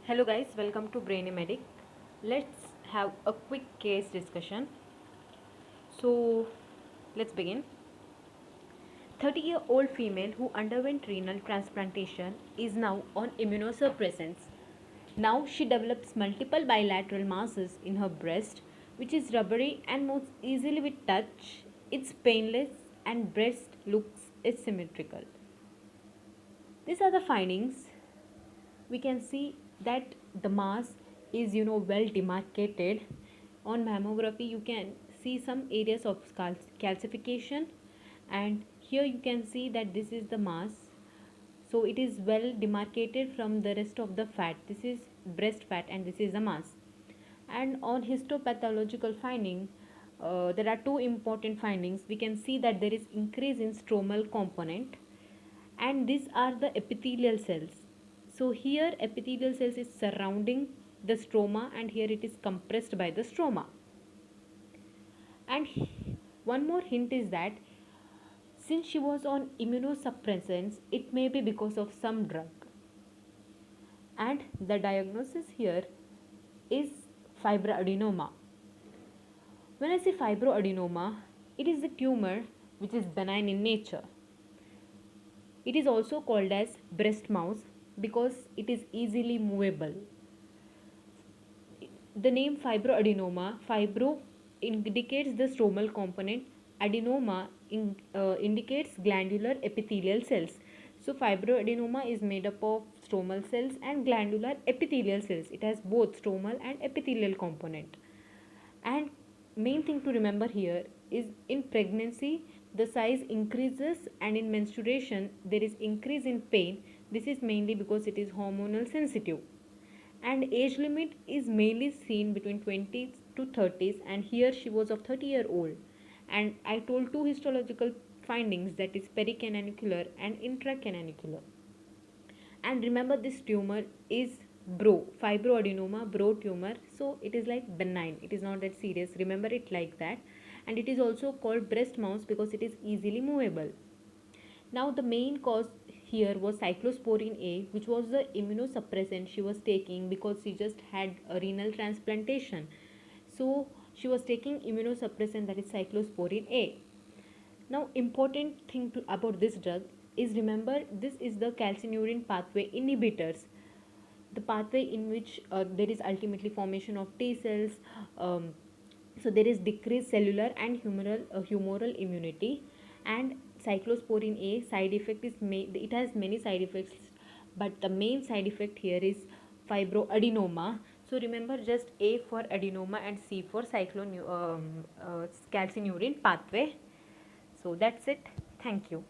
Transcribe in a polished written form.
Hello guys, welcome to Brainy Medic. Let's have a quick case discussion. So let's begin. 30-year-old female who underwent renal transplantation is now on immunosuppressants. Now she develops multiple bilateral masses in her breast, which is rubbery and moves easily with touch. It's painless and breast looks asymmetrical. These are the findings. We can see that the mass is well demarcated. On mammography you can see some areas of calcification, and here you can see that this is the mass, so it is well demarcated from the rest of the fat. This is breast fat and this is the mass. And on histopathological finding, there are two important findings. We can see that there is increase in stromal component, and these are the epithelial cells. So here epithelial cells is surrounding the stroma, and here it is compressed by the stroma. And one more hint is that since she was on immunosuppressants, it may be because of some drug. And the diagnosis here is fibroadenoma. When I say fibroadenoma, it is a tumor which is benign in nature. It is also called as breast mouse because it is easily movable. The name fibroadenoma, fibro indicates the stromal component, adenoma indicates glandular epithelial cells. So fibroadenoma is made up of stromal cells and glandular epithelial cells. It has both stromal and epithelial component. And main thing to remember here is in pregnancy the size increases, and in menstruation there is increase in pain. This is mainly because it is hormonal sensitive. And age limit is mainly seen between 20s to 30s, and here she was of 30-year-old. And I told two histological findings, that is pericanalicular and intracanalicular. And remember, this tumor is fibroadenoma bro tumor, so it is like benign, it is not that serious, remember it like that. And it is also called breast mouse because it is easily movable. Now the main cause here was cyclosporine A, which was the immunosuppressant she was taking because she just had a renal transplantation. So she was taking immunosuppressant, that is cyclosporine A. Now important thing about this drug is, remember, this is the calcineurin pathway inhibitors, the pathway in which there is ultimately formation of T cells. So there is decreased cellular and humoral immunity. And cyclosporine A side effect is it has many side effects, but the main side effect here is fibroadenoma. So remember just A for adenoma and C for calcineurin pathway. So that's it. Thank you.